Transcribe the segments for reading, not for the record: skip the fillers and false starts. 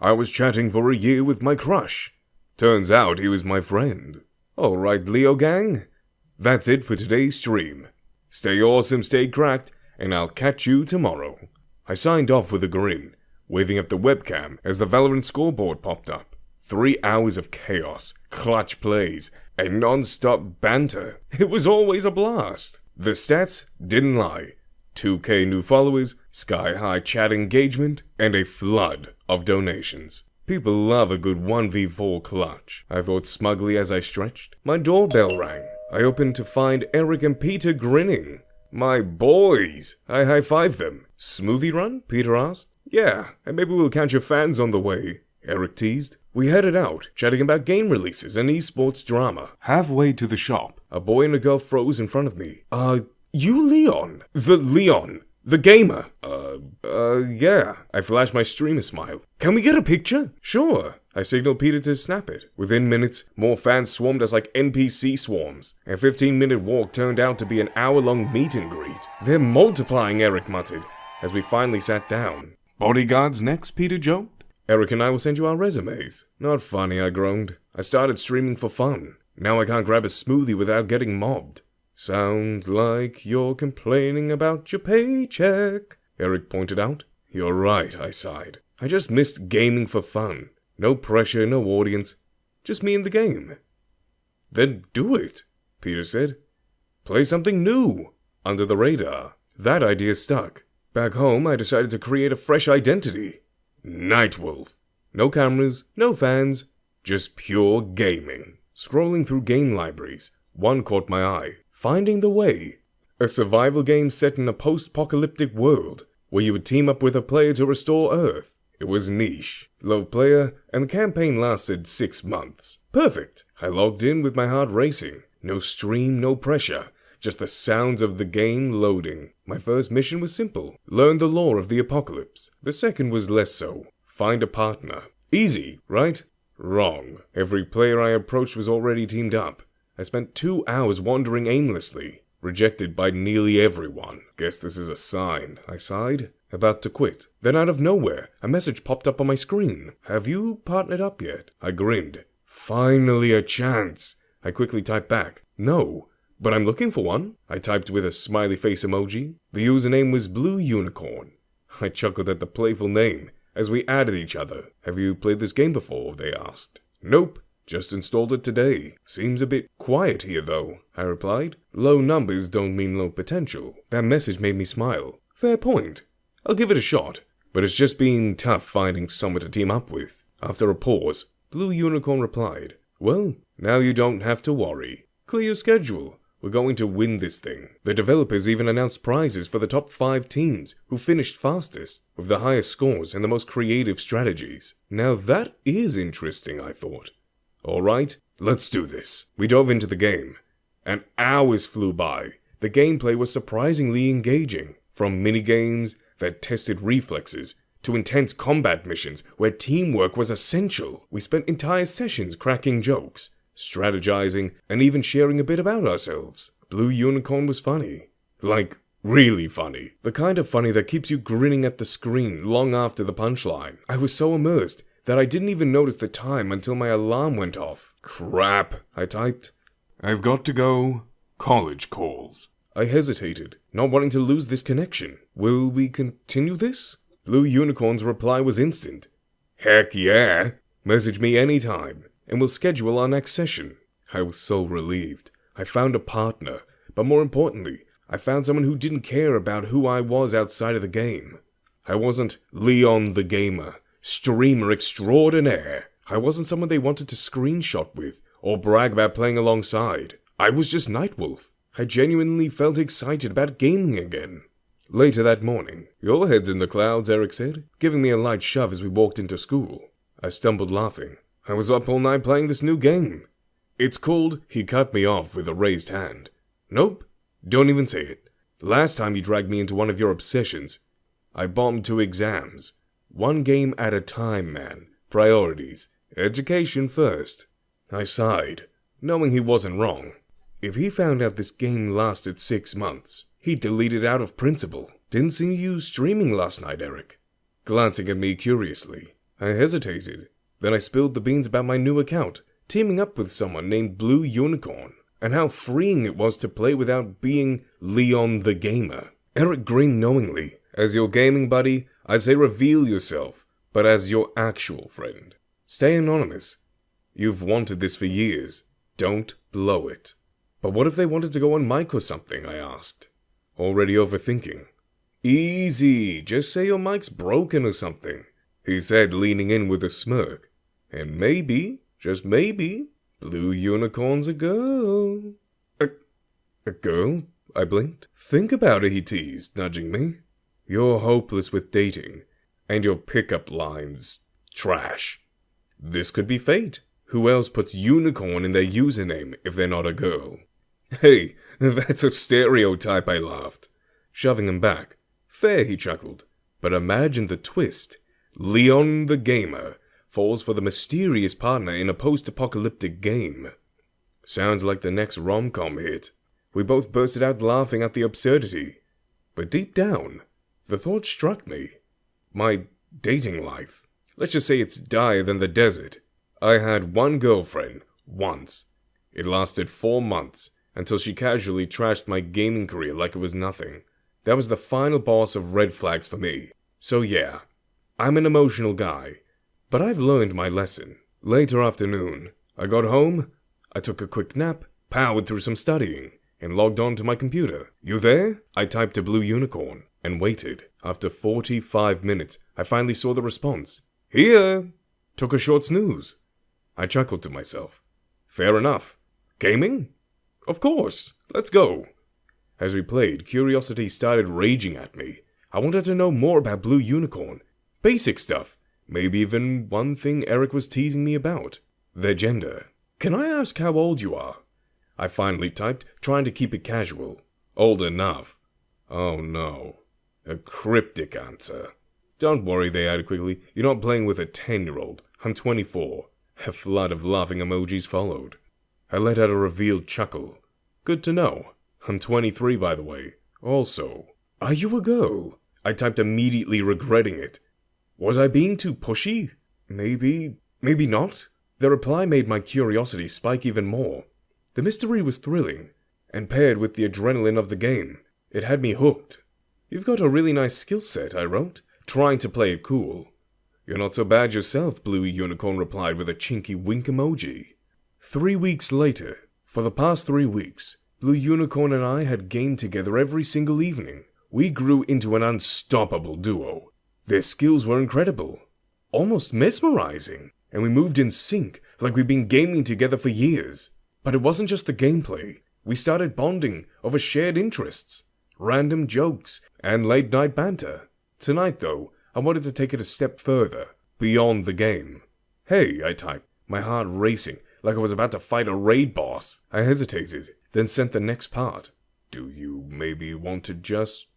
I was chatting for a year with my crush. Turns out he was my friend. Alright, Leo gang. That's it for today's stream. Stay awesome, stay cracked, and I'll catch you tomorrow. I signed off with a grin, waving up the webcam as the Valorant scoreboard popped up. 3 hours of chaos, clutch plays, and non-stop banter. It was always a blast. The stats didn't lie. 2K new followers, sky-high chat engagement, and a flood of donations. People love a good 1v4 clutch, I thought smugly as I stretched. My doorbell rang. I opened to find Eric and Peter grinning. My boys! I high-fived them. Smoothie run? Peter asked. Yeah, and maybe we'll catch your fans on the way, Eric teased. We headed out, chatting about game releases and esports drama. Halfway to the shop, a boy and a girl froze in front of me. You Leon? The Leon? The gamer? Yeah. I flashed my streamer smile. Can we get a picture? Sure. I signaled Peter to snap it. Within minutes, more fans swarmed us like NPC swarms. A 15-minute walk turned out to be an hour-long meet and greet. They're multiplying, Eric muttered, as we finally sat down. Bodyguards next, Peter joked. Eric and I will send you our resumes. Not funny, I groaned. I started streaming for fun. Now I can't grab a smoothie without getting mobbed. Sounds like you're complaining about your paycheck, Eric pointed out. You're right, I sighed. I just missed gaming for fun. No pressure, no audience. Just me and the game. Then do it, Peter said. Play something new, under the radar. That idea stuck. Back home, I decided to create a fresh identity. Nightwolf. No cameras, no fans, just pure gaming. Scrolling through game libraries, one caught my eye. Finding the Way. A survival game set in a post-apocalyptic world, where you would team up with a player to restore Earth. It was niche, low player, and the campaign lasted 6 months. Perfect! I logged in with my heart racing. No stream, no pressure. Just the sounds of the game loading. My first mission was simple. Learn the lore of the apocalypse. The second was less so. Find a partner. Easy, right? Wrong. Every player I approached was already teamed up. I spent 2 hours wandering aimlessly. Rejected by nearly everyone. Guess this is a sign, I sighed. About to quit. Then out of nowhere, a message popped up on my screen. Have you partnered up yet? I grinned. Finally a chance. I quickly typed back. No. But I'm looking for one. I typed with a smiley face emoji. The username was Blue Unicorn. I chuckled at the playful name as we added each other. Have you played this game before? They asked. Nope. Just installed it today. Seems a bit quiet here though, I replied. Low numbers don't mean low potential. That message made me smile. Fair point. I'll give it a shot. But it's just been tough finding someone to team up with. After a pause, Blue Unicorn replied. Well, now you don't have to worry. Clear your schedule. We're going to win this thing. The developers even announced prizes for the top 5 teams who finished fastest, with the highest scores and the most creative strategies. Now that is interesting, I thought. Alright, let's do this. We dove into the game. And hours flew by. The gameplay was surprisingly engaging. From minigames that tested reflexes, to intense combat missions where teamwork was essential. We spent entire sessions cracking jokes, strategizing, and even sharing a bit about ourselves. Blue Unicorn was funny. Like, really funny. The kind of funny that keeps you grinning at the screen long after the punchline. I was so immersed that I didn't even notice the time until my alarm went off. Crap, I typed. I've got to go. College calls. I hesitated, not wanting to lose this connection. Will we continue this? Blue Unicorn's reply was instant. Heck yeah! Message me anytime, and we'll schedule our next session. I was so relieved. I found a partner, but more importantly, I found someone who didn't care about who I was outside of the game. I wasn't Leon the Gamer, streamer extraordinaire. I wasn't someone they wanted to screenshot with, or brag about playing alongside. I was just Nightwolf. I genuinely felt excited about gaming again. Later that morning, your head's in the clouds, Eric said, giving me a light shove as we walked into school. I stumbled laughing. I was up all night playing this new game. It's called, he cut me off with a raised hand. Nope, don't even say it. Last time you dragged me into one of your obsessions, I bombed 2 exams. 1 game at a time, man. Priorities. Education first. I sighed, knowing he wasn't wrong. If he found out this game lasted 6 months, he'd delete it out of principle. Didn't see you streaming last night, Eric. Glancing at me curiously, I hesitated. Then I spilled the beans about my new account, teaming up with someone named Blue Unicorn, and how freeing it was to play without being Leon the Gamer. Eric grinned knowingly. As your gaming buddy, I'd say reveal yourself, but as your actual friend. Stay anonymous. You've wanted this for years. Don't blow it. But what if they wanted to go on mic or something, I asked. Already overthinking. Easy, just say your mic's broken or something, he said, leaning in with a smirk. And maybe, just maybe, Blue Unicorn's a girl. A girl? I blinked. Think about it, he teased, nudging me. You're hopeless with dating, and your pickup lines trash. This could be fate. Who else puts unicorn in their username if they're not a girl? Hey, that's a stereotype, I laughed, shoving him back. Fair, he chuckled. But imagine the twist. Leon the Gamer falls for the mysterious partner in a post-apocalyptic game. Sounds like the next rom-com hit. We both bursted out laughing at the absurdity. But deep down, the thought struck me. My dating life. Let's just say it's dire than the desert. I had one girlfriend, once. It lasted 4 months, until she casually trashed my gaming career like it was nothing. That was the final boss of red flags for me. So yeah, I'm an emotional guy, but I've learned my lesson. Later afternoon, I got home, I took a quick nap, powered through some studying, and logged on to my computer. You there? I typed to Blue Unicorn, and waited. After 45 minutes, I finally saw the response. Here! Took a short snooze. I chuckled to myself. Fair enough. Gaming? Of course. Let's go. As we played, curiosity started raging at me. I wanted to know more about Blue Unicorn. Basic stuff. Maybe even one thing Eric was teasing me about. Their gender. Can I ask how old you are? I finally typed, trying to keep it casual. Old enough. Oh no. A cryptic answer. Don't worry, they added quickly. You're not playing with a 10-year-old. I'm 24. A flood of laughing emojis followed. I let out a revealed chuckle. Good to know. I'm 23, by the way. Also, are you a girl? I typed, immediately regretting it. Was I being too pushy? Maybe not. The reply made my curiosity spike even more. The mystery was thrilling, and paired with the adrenaline of the game, it had me hooked. You've got a really nice skill set, I wrote, trying to play it cool. You're not so bad yourself, Blue Unicorn replied with a chinky wink emoji. 3 weeks later, for the past 3 weeks, Blue Unicorn and I had gamed together every single evening. We grew into an unstoppable duo. Their skills were incredible, almost mesmerizing, and we moved in sync like we'd been gaming together for years. But it wasn't just the gameplay. We started bonding over shared interests, random jokes, and late-night banter. Tonight, though, I wanted to take it a step further, beyond the game. Hey, I typed, my heart racing, like I was about to fight a raid boss. I hesitated, then sent the next part. Do you maybe want to just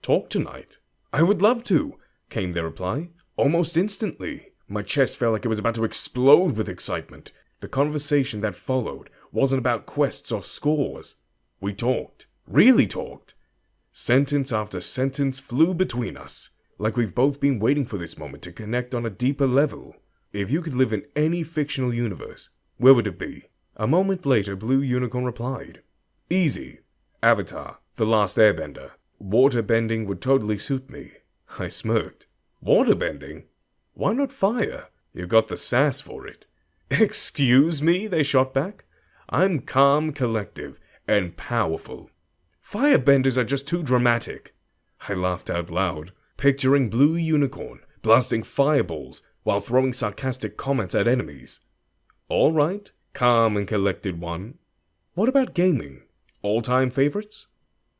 talk tonight? I would love to, came their reply, almost instantly. My chest felt like it was about to explode with excitement. The conversation that followed wasn't about quests or scores. We talked, really talked. Sentence after sentence flew between us, like we've both been waiting for this moment to connect on a deeper level. If you could live in any fictional universe, where would it be? A moment later, Blue Unicorn replied. Easy. Avatar, The Last Airbender. Waterbending would totally suit me. I smirked. Waterbending? Why not fire? You've got the sass for it. Excuse me, they shot back. I'm calm, collective, and powerful. Firebenders are just too dramatic. I laughed out loud, picturing Blue Unicorn blasting fireballs while throwing sarcastic comments at enemies. All right, calm and collected one. What about gaming? All-time favorites?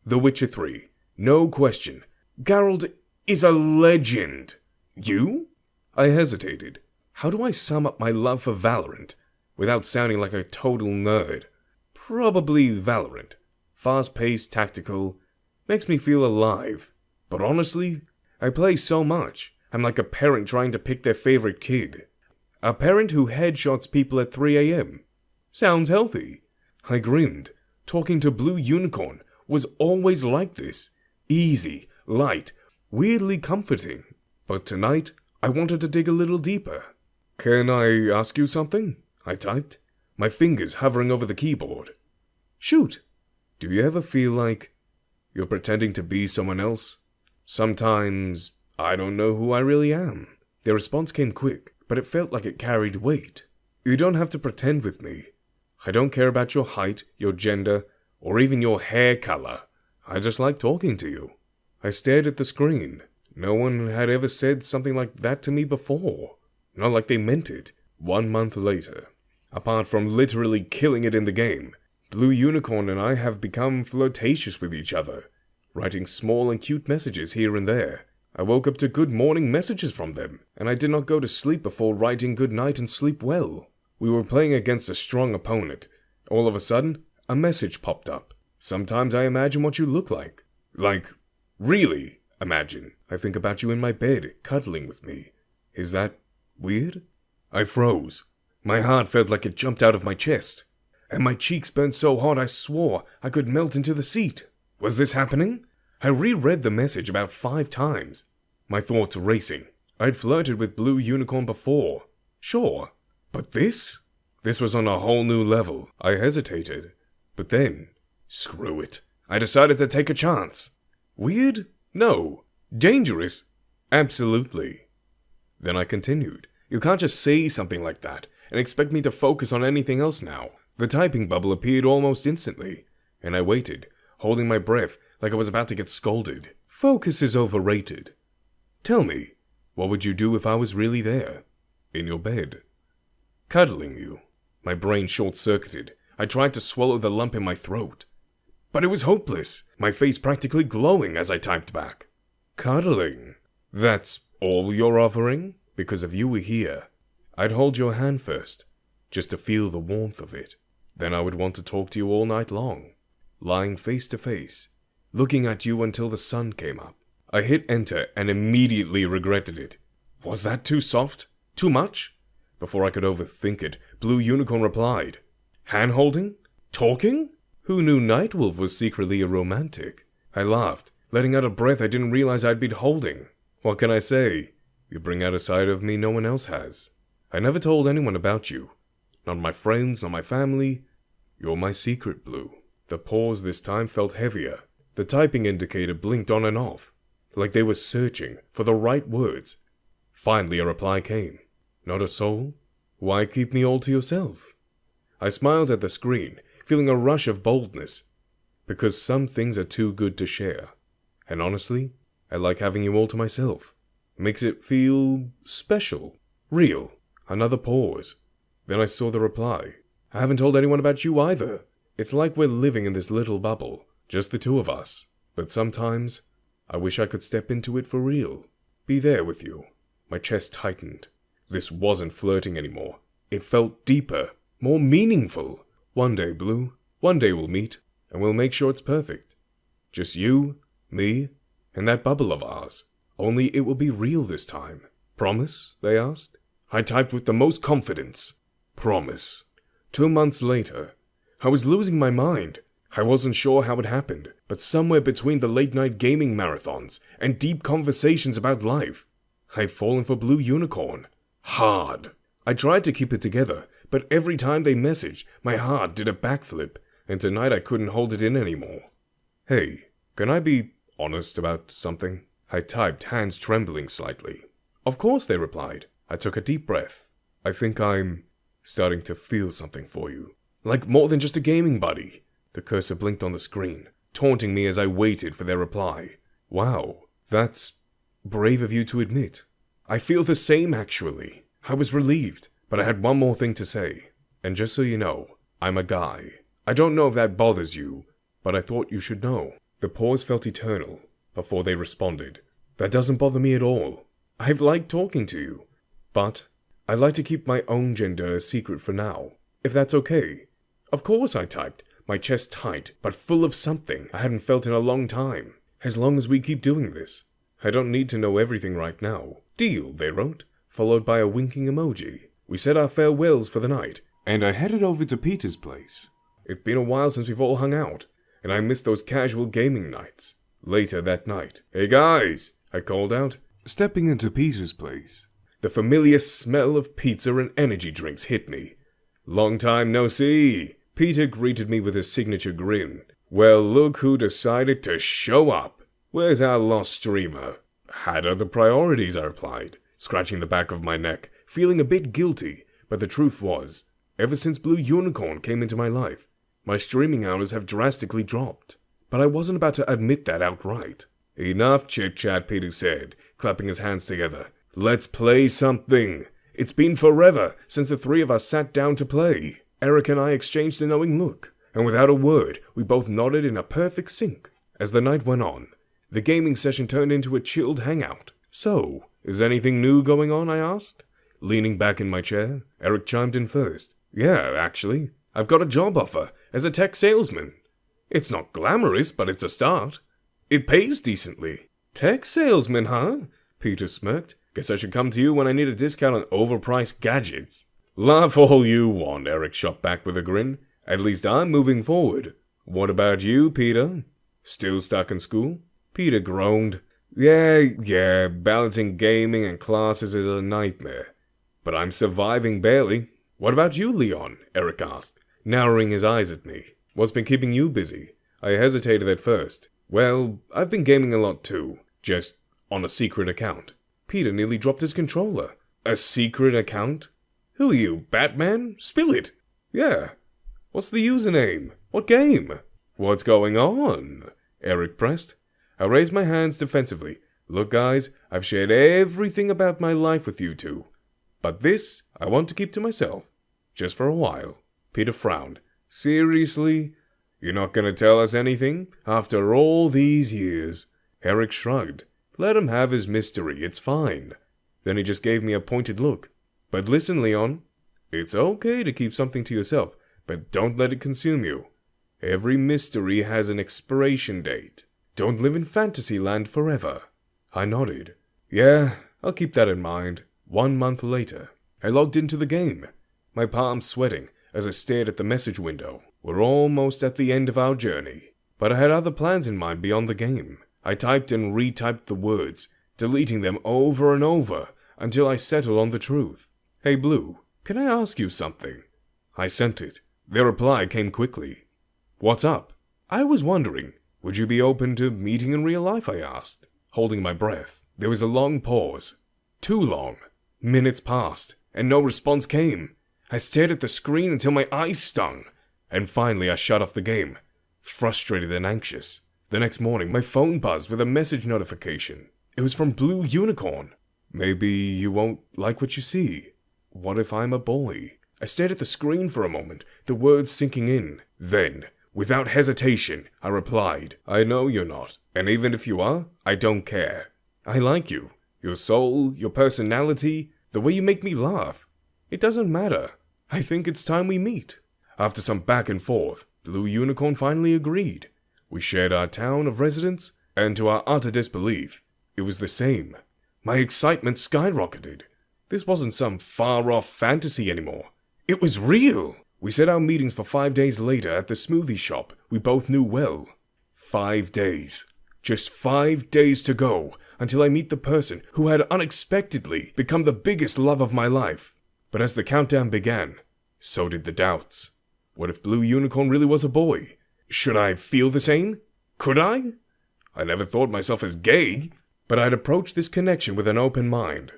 The Witcher 3. No question. Geralt is a legend. You? I hesitated. How do I sum up my love for Valorant without sounding like a total nerd? Probably Valorant. Fast-paced, tactical, makes me feel alive. But honestly, I play so much, I'm like a parent trying to pick their favorite kid. A parent who headshots people at 3 a.m. Sounds healthy. I grinned. Talking to Blue Unicorn was always like this. Easy, light, weirdly comforting. But tonight, I wanted to dig a little deeper. Can I ask you something? I typed, my fingers hovering over the keyboard. Shoot. Do you ever feel like you're pretending to be someone else? Sometimes I don't know who I really am. The response came quick, but it felt like it carried weight. You don't have to pretend with me. I don't care about your height, your gender, or even your hair color. I just like talking to you. I stared at the screen. No one had ever said something like that to me before. Not like they meant it. 1 month later, apart from literally killing it in the game, Blue Unicorn and I have become flirtatious with each other, writing small and cute messages here and there. I woke up to good morning messages from them, and I did not go to sleep before writing good night and sleep well. We were playing against a strong opponent. All of a sudden, a message popped up. Sometimes I imagine what you look like. Like, really imagine. I think about you in my bed, cuddling with me. Is that weird? I froze. My heart felt like it jumped out of my chest, and my cheeks burned so hot I swore I could melt into the seat. Was this happening? I reread the message about 5 times, my thoughts racing. I'd flirted with Blue Unicorn before, sure, but this? This was on a whole new level. I hesitated, but then, screw it, I decided to take a chance. Weird? No. Dangerous? Absolutely. Then I continued. You can't just say something like that and expect me to focus on anything else now. The typing bubble appeared almost instantly, and I waited, holding my breath like I was about to get scolded. Focus is overrated. Tell me, what would you do if I was really there? In your bed. Cuddling you. My brain short-circuited. I tried to swallow the lump in my throat. But it was hopeless, my face practically glowing as I typed back. Cuddling? That's all you're offering? Because if you were here, I'd hold your hand first, just to feel the warmth of it. Then I would want to talk to you all night long, lying face to face, looking at you until the sun came up. I hit enter and immediately regretted it. Was that too soft? Too much? Before I could overthink it, Blue Unicorn replied, hand-holding? Talking? Who knew Nightwolf was secretly a romantic? I laughed, letting out a breath I didn't realize I'd been holding. What can I say? You bring out a side of me no one else has. I never told anyone about you. Not my friends, not my family. You're my secret, Blue. The pause this time felt heavier. The typing indicator blinked on and off, like they were searching for the right words. Finally a reply came. Not a soul? Why keep me all to yourself? I smiled at the screen, feeling a rush of boldness. Because some things are too good to share. And honestly, I like having you all to myself. Makes it feel special. Real. Another pause. Then I saw the reply. I haven't told anyone about you either. It's like we're living in this little bubble. Just the two of us. But sometimes, I wish I could step into it for real. Be there with you. My chest tightened. This wasn't flirting anymore. It felt deeper. More meaningful. One day, Blue. One day we'll meet. And we'll make sure it's perfect. Just you, me, and that bubble of ours. Only it will be real this time. Promise? They asked. I typed with the most confidence. Promise. 2 months later, I was losing my mind. I wasn't sure how it happened, but somewhere between the late-night gaming marathons and deep conversations about life, I'd fallen for Blue Unicorn. Hard. I tried to keep it together, but every time they messaged, my heart did a backflip, and tonight I couldn't hold it in anymore. Hey, can I be honest about something? I typed, hands trembling slightly. Of course, they replied. I took a deep breath. I think I'm starting to feel something for you. Like more than just a gaming buddy. The cursor blinked on the screen, taunting me as I waited for their reply. Wow, that's brave of you to admit. I feel the same, actually. I was relieved, but I had one more thing to say. And just so you know, I'm a guy. I don't know if that bothers you, but I thought you should know. The pause felt eternal before they responded. That doesn't bother me at all. I've liked talking to you, but I'd like to keep my own gender a secret for now, if that's okay. Of course, I typed, my chest tight, but full of something I hadn't felt in a long time. As long as we keep doing this. I don't need to know everything right now. Deal, they wrote, followed by a winking emoji. We said our farewells for the night, and I headed over to Peter's place. It's been a while since we've all hung out, and I missed those casual gaming nights. Later that night, "Hey guys," I called out, stepping into Peter's place. the familiar smell of pizza and energy drinks hit me. Long time no see. Peter greeted me with his signature grin. Well, look who decided to show up. Where's our lost streamer? Had other priorities, I replied, scratching the back of my neck, feeling a bit guilty, but the truth was, ever since Blue Unicorn came into my life, my streaming hours have drastically dropped. But I wasn't about to admit that outright. Enough chit-chat, Peter said, clapping his hands together. Let's play something. It's been forever since the three of us sat down to play. Eric and I exchanged a knowing look, and without a word, we both nodded in a perfect sync. As the night went on, the gaming session turned into a chilled hangout. So, is anything new going on, I asked? Leaning back in my chair, Eric chimed in first. Yeah, actually, I've got a job offer as a tech salesman. It's not glamorous, but it's a start. It pays decently. Tech salesman, huh? Peter smirked. Guess I should come to you when I need a discount on overpriced gadgets. Laugh all you want, Eric shot back with a grin. At least I'm moving forward. What about you, Peter? Still stuck in school? Peter groaned. Yeah, balancing gaming and classes is a nightmare. But I'm surviving barely. What about you, Leon? Eric asked, narrowing his eyes at me. What's been keeping you busy? I hesitated at first. Well, I've been gaming a lot too, just on a secret account. Peter nearly dropped his controller. A secret account? Who are you, Batman? Spill it. Yeah. What's the username? What game? What's going on? Eric pressed. I raised my hands defensively. Look, guys, I've shared everything about my life with you two. But this, I want to keep to myself. Just for a while. Peter frowned. Seriously? You're not gonna tell us anything? After all these years? Eric shrugged. Let him have his mystery, it's fine. Then he just gave me a pointed look. But listen, Leon. It's okay to keep something to yourself, but don't let it consume you. Every mystery has an expiration date. Don't live in fantasy land forever. I nodded. Yeah, I'll keep that in mind. 1 month later, I logged into the game. My palms sweating as I stared at the message window. We're almost at the end of our journey. But I had other plans in mind beyond the game. I typed and retyped the words, deleting them over and over until I settled on the truth. Hey Blue, can I ask you something? I sent it. Their reply came quickly. What's up? I was wondering, would you be open to meeting in real life, I asked, holding my breath. There was a long pause. Too long. Minutes passed, and no response came. I stared at the screen until my eyes stung, and finally I shut off the game, frustrated and anxious. The next morning, my phone buzzed with a message notification. It was from Blue Unicorn. Maybe you won't like what you see. What if I'm a boy? I stared at the screen for a moment, the words sinking in. Then, without hesitation, I replied, I know you're not, and even if you are, I don't care. I like you. Your soul, your personality, the way you make me laugh. It doesn't matter. I think it's time we meet. After some back and forth, Blue Unicorn finally agreed. We shared our town of residence, and to our utter disbelief, it was the same. My excitement skyrocketed. This wasn't some far-off fantasy anymore. It was real. We set our meetings for 5 days later at the smoothie shop we both knew well. 5 days. Just 5 days to go until I meet the person who had unexpectedly become the biggest love of my life. But as the countdown began, so did the doubts. What if Blue Unicorn really was a boy? Should I feel the same? Could I? I never thought myself as gay, but I'd approached this connection with an open mind.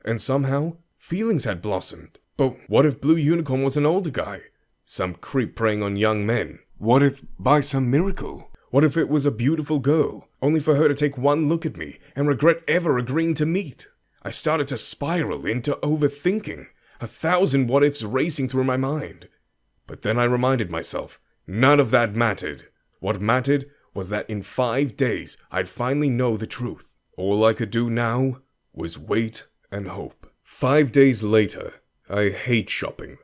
And somehow, feelings had blossomed. But what if Blue Unicorn was an older guy? Some creep preying on young men? What if, by some miracle, what if it was a beautiful girl, only for her to take one look at me and regret ever agreeing to meet? I started to spiral into overthinking, 1,000 what-ifs racing through my mind. But then I reminded myself, none of that mattered. What mattered was that in 5 days I'd finally know the truth. All I could do now was wait and hope. 5 days later, I hate shopping.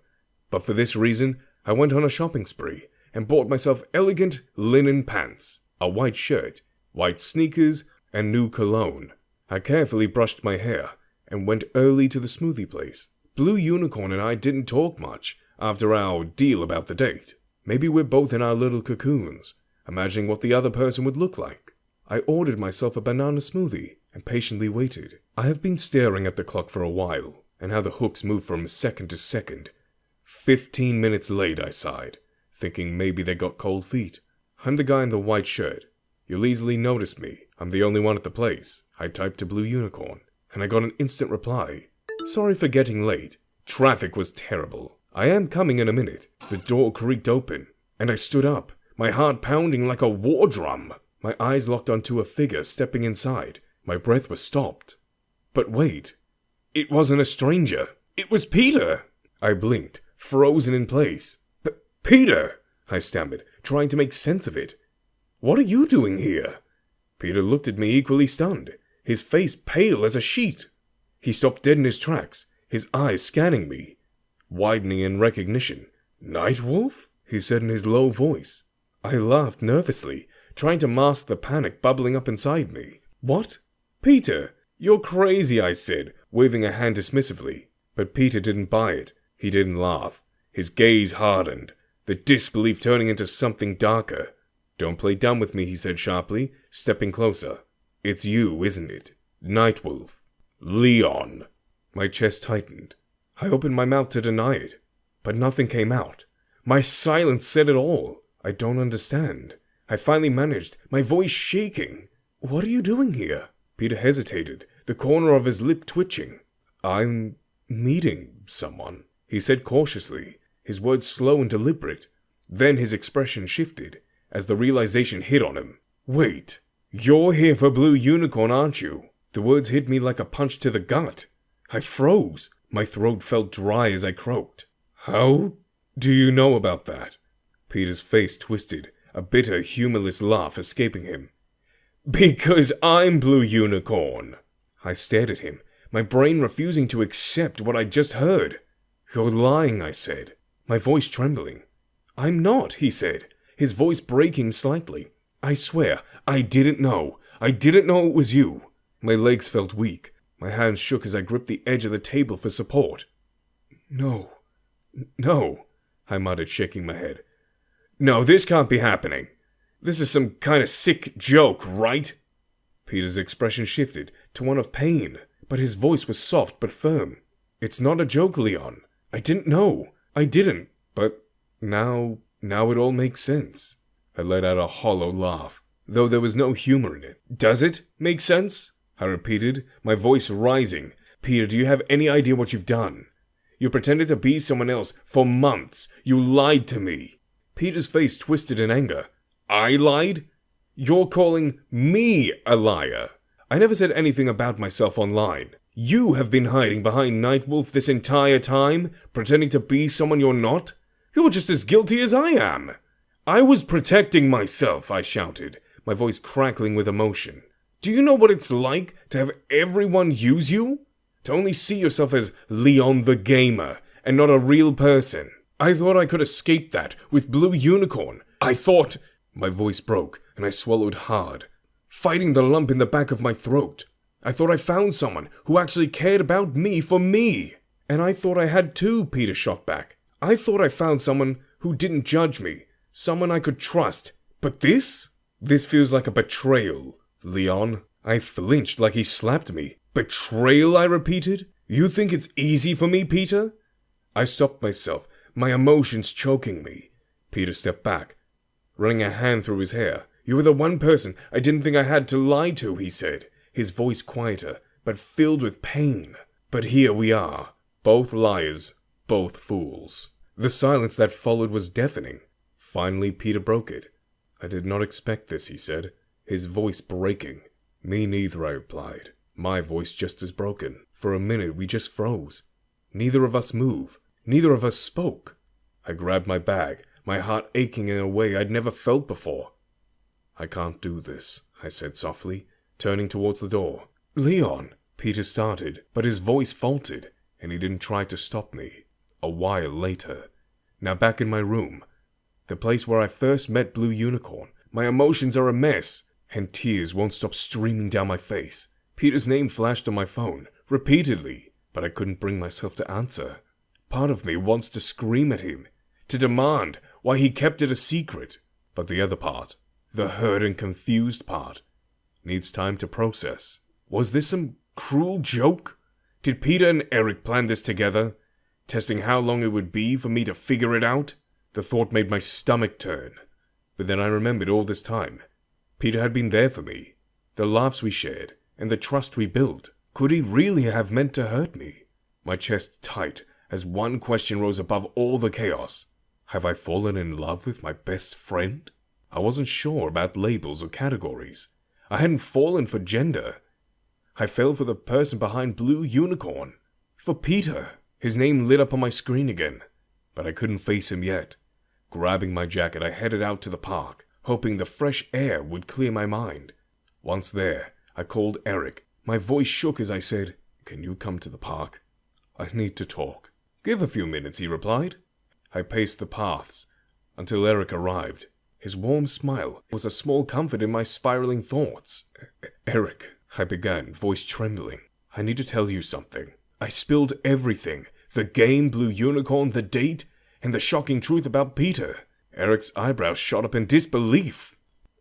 But for this reason, I went on a shopping spree and bought myself elegant linen pants, a white shirt, white sneakers, and new cologne. I carefully brushed my hair and went early to the smoothie place. Blue Unicorn and I didn't talk much after our deal about the date. Maybe we're both in our little cocoons, imagining what the other person would look like. I ordered myself a banana smoothie and patiently waited. I have been staring at the clock for a while, and how the hooks move from second to second. 15 minutes late, I sighed, thinking maybe they got cold feet. I'm the guy in the white shirt. You'll easily notice me. I'm the only one at the place. I typed to Blue Unicorn, and I got an instant reply. Sorry for getting late. Traffic was terrible. I am coming in a minute. The door creaked open, and I stood up, my heart pounding like a war drum. My eyes locked onto a figure stepping inside. My breath was stopped. But wait. It wasn't a stranger. It was Peter. I blinked, frozen in place. Peter, I stammered, trying to make sense of it. What are you doing here? Peter looked at me equally stunned, his face pale as a sheet. He stopped dead in his tracks, his eyes scanning me, widening in recognition. Nightwolf? He said in his low voice. I laughed nervously, trying to mask the panic bubbling up inside me. What? Peter, you're crazy, I said, waving a hand dismissively. But Peter didn't buy it. He didn't laugh. His gaze hardened, the disbelief turning into something darker. Don't play dumb with me, he said sharply, stepping closer. It's you, isn't it? Nightwolf. Leon. My chest tightened. I opened my mouth to deny it, but nothing came out. My silence said it all. I don't understand. I finally managed, my voice shaking. What are you doing here? Peter hesitated, the corner of his lip twitching. I'm meeting someone, he said cautiously, his words slow and deliberate. Then his expression shifted, as the realization hit on him. Wait, you're here for Blue Unicorn, aren't you? The words hit me like a punch to the gut. I froze. My throat felt dry as I croaked. How do you know about that? Peter's face twisted, a bitter, humorless laugh escaping him. Because I'm Blue Unicorn. I stared at him, my brain refusing to accept what I'd just heard. You're lying, I said, my voice trembling. I'm not, he said, his voice breaking slightly. I swear, I didn't know. I didn't know it was you. My legs felt weak. My hands shook as I gripped the edge of the table for support. No, I muttered, shaking my head. No, this can't be happening. This is some kind of sick joke, right? Peter's expression shifted to one of pain, but his voice was soft but firm. It's not a joke, Leon. I didn't know. I didn't. But now it all makes sense. I let out a hollow laugh, though there was no humor in it. Does it make sense? I repeated, my voice rising. Peter, do you have any idea what you've done? You pretended to be someone else for months. You lied to me. Peter's face twisted in anger. I lied? You're calling me a liar. I never said anything about myself online. You have been hiding behind Nightwolf this entire time, pretending to be someone you're not. You're just as guilty as I am. I was protecting myself, I shouted, my voice crackling with emotion. Do you know what it's like to have everyone use you? To only see yourself as Leon the Gamer and not a real person. I thought I could escape that with Blue Unicorn. I thought... My voice broke and I swallowed hard, fighting the lump in the back of my throat. I thought I found someone who actually cared about me for me. And I thought I had too, Peter shot back. I thought I found someone who didn't judge me, someone I could trust. But this? This feels like a betrayal, Leon. I flinched like he slapped me. Betrayal, I repeated. You think it's easy for me, Peter? I stopped myself, my emotions choking me. Peter stepped back, running a hand through his hair. You were the one person I didn't think I had to lie to, he said, his voice quieter, but filled with pain. But here we are, both liars, both fools. The silence that followed was deafening. Finally, Peter broke it. I did not expect this, he said, his voice breaking. Me neither, I replied, my voice just as broken. For a minute, we just froze. Neither of us moved. Neither of us spoke. I grabbed my bag, my heart aching in a way I'd never felt before. I can't do this, I said softly, turning towards the door. Leon, Peter started, but his voice faltered, and he didn't try to stop me. A while later, now back in my room, the place where I first met Blue Unicorn, my emotions are a mess, and tears won't stop streaming down my face. Peter's name flashed on my phone, repeatedly, but I couldn't bring myself to answer. Part of me wants to scream at him, to demand why he kept it a secret, but the other part, the hurt and confused part, needs time to process. Was this some cruel joke? Did Peter and Eric plan this together, testing how long it would be for me to figure it out? The thought made my stomach turn. But then I remembered all this time. Peter had been there for me. The laughs we shared, and the trust we built. Could he really have meant to hurt me? My chest tight as one question rose above all the chaos. Have I fallen in love with my best friend? I wasn't sure about labels or categories. I hadn't fallen for gender. I fell for the person behind Blue Unicorn. For Peter. His name lit up on my screen again. But I couldn't face him yet. Grabbing my jacket, I headed out to the park, hoping the fresh air would clear my mind. Once there, I called Eric. My voice shook as I said, "Can you come to the park? I need to talk." "Give a few minutes," he replied. I paced the paths until Eric arrived. His warm smile was a small comfort in my spiraling thoughts. "Eric," I began, voice trembling. "I need to tell you something. I spilled everything. The game, Blue Unicorn, the date, and the shocking truth about Peter." Eric's eyebrows shot up in disbelief.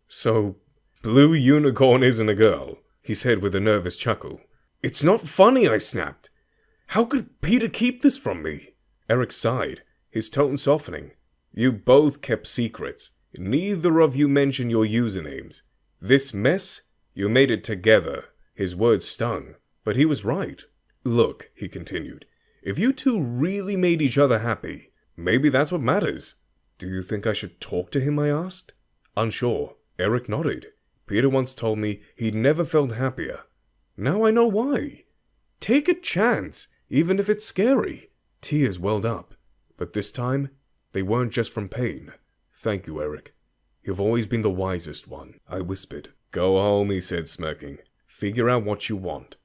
"So, Blue Unicorn isn't a girl," he said with a nervous chuckle. "It's not funny," I snapped. "How could Peter keep this from me?" Eric sighed, his tone softening. "You both kept secrets. Neither of you mentioned your usernames. This mess, you made it together." His words stung, but he was right. "Look," he continued, "if you two really made each other happy, maybe that's what matters." "Do you think I should talk to him?" I asked. Unsure, Eric nodded. "Peter once told me he'd never felt happier. Now I know why. Take a chance, even if it's scary." Tears welled up, but this time, they weren't just from pain. "Thank you, Eric. You've always been the wisest one," I whispered. "Go home," he said, smirking. "Figure out what you want.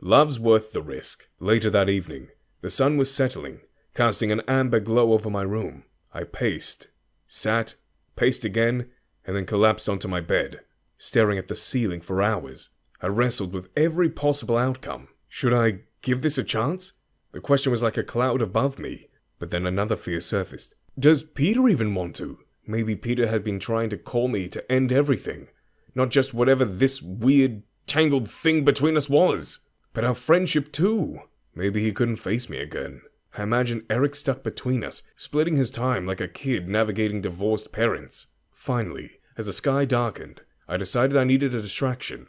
Love's worth the risk." Later that evening, the sun was settling, casting an amber glow over my room. I paced, sat, paced again, and then collapsed onto my bed, staring at the ceiling for hours. I wrestled with every possible outcome. Should I give this a chance? The question was like a cloud above me, but then another fear surfaced. Does Peter even want to? Maybe Peter had been trying to call me to end everything, not just whatever this weird, tangled thing between us was, but our friendship too. Maybe he couldn't face me again. I imagined Eric stuck between us, splitting his time like a kid navigating divorced parents. Finally, as the sky darkened, I decided I needed a distraction.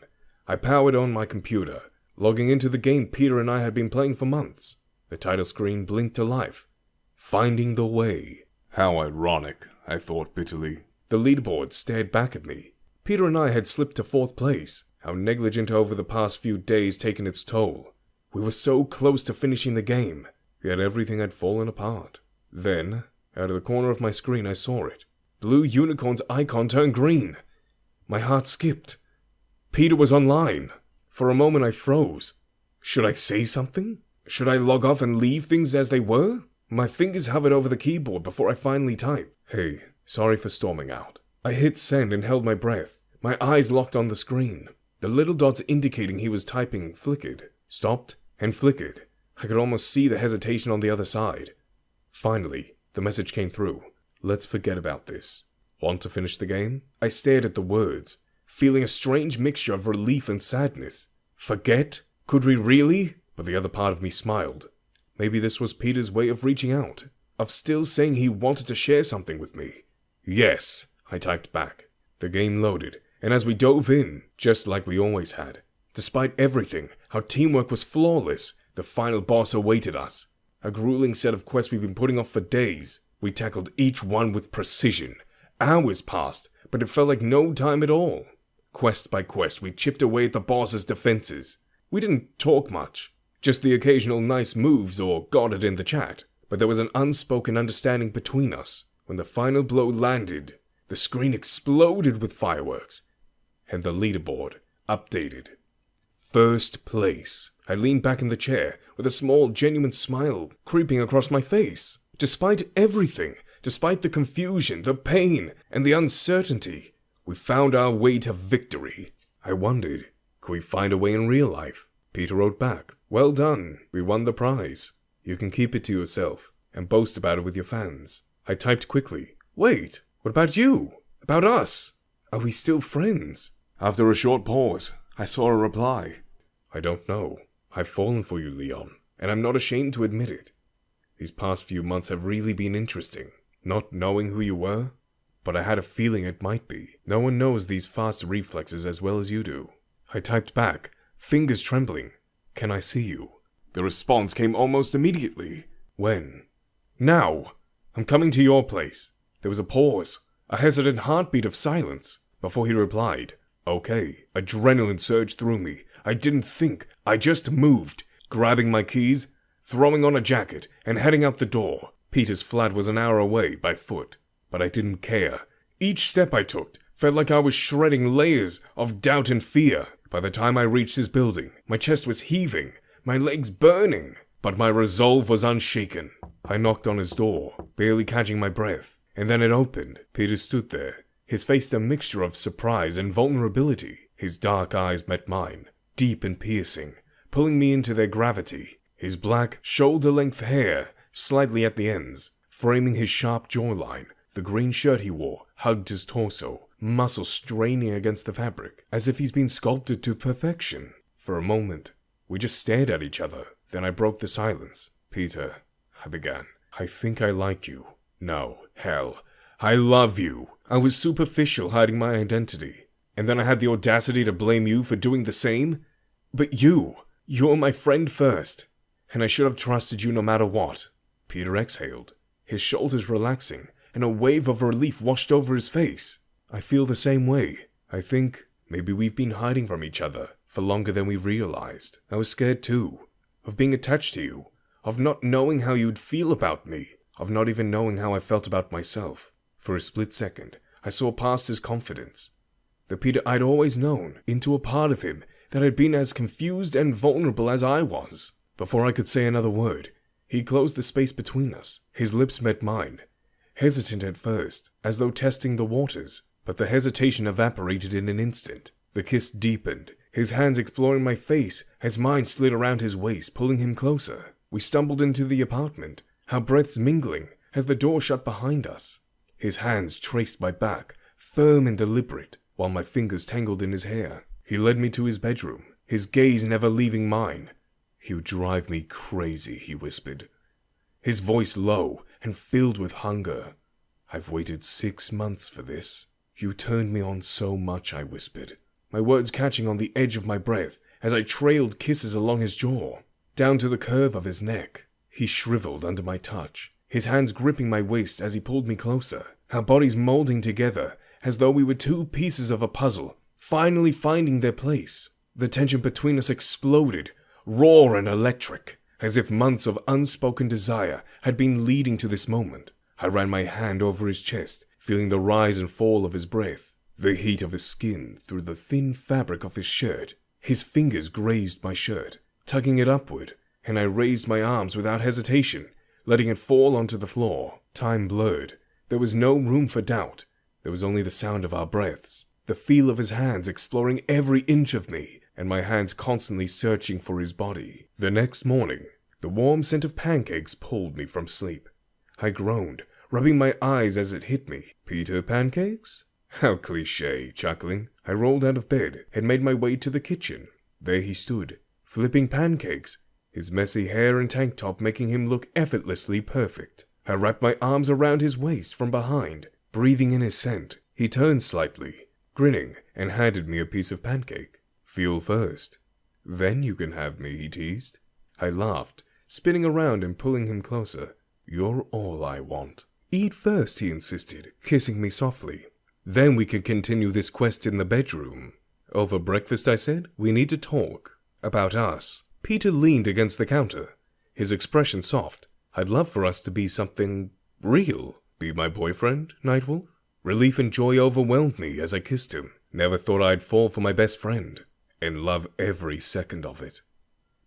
I powered on my computer, logging into the game Peter and I had been playing for months. The title screen blinked to life. Finding the Way. How ironic, I thought bitterly. The leaderboard stared back at me. Peter and I had slipped to 4th place. How negligent over the past few days taken its toll. We were so close to finishing the game, yet everything had fallen apart. Then, out of the corner of my screen, I saw it. Blue Unicorn's icon turned green. My heart skipped. Peter was online. For a moment I froze. Should I say something? Should I log off and leave things as they were? My fingers hovered over the keyboard before I finally typed. "Hey, sorry for storming out." I hit send and held my breath, my eyes locked on the screen. The little dots indicating he was typing flickered, stopped, and flickered. I could almost see the hesitation on the other side. Finally, the message came through. "Let's forget about this. Want to finish the game?" I stared at the words, feeling a strange mixture of relief and sadness. Forget? Could we really? But the other part of me smiled. Maybe this was Peter's way of reaching out, of still saying he wanted to share something with me. "Yes," I typed back. The game loaded, and as we dove in, just like we always had, despite everything, our teamwork was flawless. The final boss awaited us. A grueling set of quests we've been putting off for days. We tackled each one with precision. Hours passed, but it felt like no time at all. Quest by quest, we chipped away at the boss's defenses. We didn't talk much, just the occasional nice moves or got it in the chat, but there was an unspoken understanding between us. When the final blow landed, the screen exploded with fireworks, and the leaderboard updated. 1st place. I leaned back in the chair, with a small, genuine smile creeping across my face. Despite everything, despite the confusion, the pain, and the uncertainty, we found our way to victory. I wondered, could we find a way in real life? Peter wrote back, "Well done, we won the prize. You can keep it to yourself, and boast about it with your fans." I typed quickly, "Wait, what about you? About us? Are we still friends?" After a short pause, I saw a reply. I don't know. I've fallen for you, Leon, and I'm not ashamed to admit it. These past few months have really been interesting. Not knowing who you were, but I had a feeling it might be. No one knows these fast reflexes as well as you do. I typed back, fingers trembling. Can I see you? The response came almost immediately. When? Now! I'm coming to your place. There was a pause, a hesitant heartbeat of silence, before he replied. Okay. Adrenaline surged through me. I didn't think. I just moved, grabbing my keys, throwing on a jacket, and heading out the door. Peter's flat was an hour away by foot, but I didn't care. Each step I took felt like I was shredding layers of doubt and fear. By the time I reached his building, my chest was heaving, my legs burning, but my resolve was unshaken. I knocked on his door, barely catching my breath, and then it opened. Peter stood there, his face a mixture of surprise and vulnerability. His dark eyes met mine, deep and piercing, pulling me into their gravity. His black, shoulder-length hair, slightly at the ends, framing his sharp jawline. The green shirt he wore hugged his torso, muscles straining against the fabric, as if he's been sculpted to perfection. For a moment, we just stared at each other. Then I broke the silence. Peter, I began, I think I like you. No, hell, I love you. I was superficial, hiding my identity. And then I had the audacity to blame you for doing the same? But you're my friend first. And I should have trusted you no matter what. Peter exhaled, his shoulders relaxing, and a wave of relief washed over his face. I feel the same way. I think maybe we've been hiding from each other for longer than we realized. I was scared too, of being attached to you, of not knowing how you'd feel about me, of not even knowing how I felt about myself. For a split second, I saw past his confidence, the Peter I'd always known, into a part of him that had been as confused and vulnerable as I was. Before I could say another word, he closed the space between us. His lips met mine, hesitant at first, as though testing the waters, but the hesitation evaporated in an instant. The kiss deepened, his hands exploring my face as mine slid around his waist, pulling him closer. We stumbled into the apartment, our breaths mingling as the door shut behind us. His hands traced my back, firm and deliberate, while my fingers tangled in his hair. He led me to his bedroom, his gaze never leaving mine. You drive me crazy, he whispered, his voice low and filled with hunger. I've waited 6 months for this. You turned me on so much, I whispered, my words catching on the edge of my breath as I trailed kisses along his jaw, down to the curve of his neck. He shriveled under my touch, his hands gripping my waist as he pulled me closer, our bodies molding together as though we were two pieces of a puzzle, finally finding their place. The tension between us exploded, raw and electric, as if months of unspoken desire had been leading to this moment. I ran my hand over his chest, feeling the rise and fall of his breath, the heat of his skin through the thin fabric of his shirt. His fingers grazed my shirt, tugging it upward, and I raised my arms without hesitation, letting it fall onto the floor. Time blurred. There was no room for doubt. There was only the sound of our breaths, the feel of his hands exploring every inch of me, and my hands constantly searching for his body. The next morning, the warm scent of pancakes pulled me from sleep. I groaned, rubbing my eyes as it hit me. Peter pancakes? How cliché, chuckling. I rolled out of bed and made my way to the kitchen. There he stood, flipping pancakes, his messy hair and tank top making him look effortlessly perfect. I wrapped my arms around his waist from behind, breathing in his scent. He turned slightly, grinning, and handed me a piece of pancake. Feel first. Then you can have me, he teased. I laughed, spinning around and pulling him closer. You're all I want. Eat first, he insisted, kissing me softly. Then we can continue this quest in the bedroom. Over breakfast, I said. We need to talk. About us. Peter leaned against the counter, his expression soft. I'd love for us to be something real. Be my boyfriend, Nightwolf? Relief and joy overwhelmed me as I kissed him. Never thought I'd fall for my best friend, and love every second of it.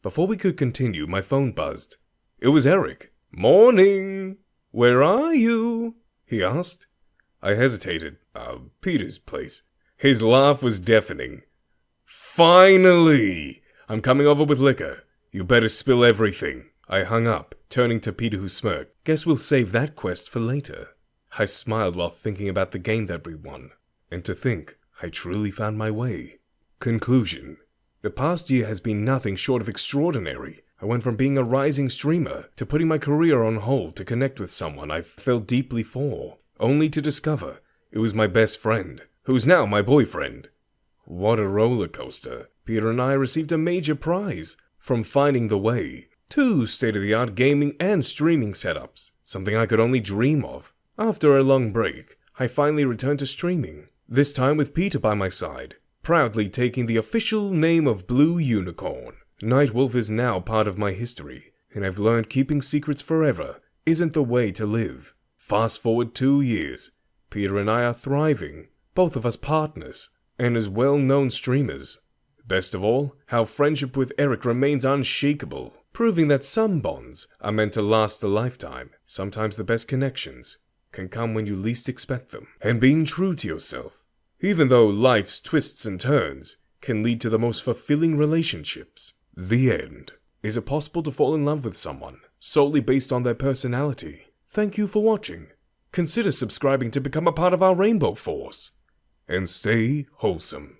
Before we could continue, my phone buzzed. It was Eric. Morning! Where are you? He asked. I hesitated. Peter's place. His laugh was deafening. Finally! I'm coming over with liquor. You better spill everything. I hung up, turning to Peter, who smirked. Guess we'll save that quest for later. I smiled while thinking about the game that we won, and to think I truly found my way. Conclusion. The past year has been nothing short of extraordinary. I went from being a rising streamer to putting my career on hold to connect with someone I felt deeply for, only to discover it was my best friend, who's now my boyfriend. What a roller coaster. Peter and I received a major prize, from finding the way, 2 state-of-the-art gaming and streaming setups, something I could only dream of. After a long break, I finally returned to streaming, this time with Peter by my side, proudly taking the official name of Blue Unicorn. Nightwolf is now part of my history, and I've learned keeping secrets forever isn't the way to live. Fast forward 2 years, Peter and I are thriving, both of us partners, and as well-known streamers. Best of all, our friendship with Eric remains unshakable, proving that some bonds are meant to last a lifetime. Sometimes the best connections can come when you least expect them. And being true to yourself, even though life's twists and turns can lead to the most fulfilling relationships. The end. Is it possible to fall in love with someone solely based on their personality? Thank you for watching. Consider subscribing to become a part of our Rainbow Force. And stay wholesome.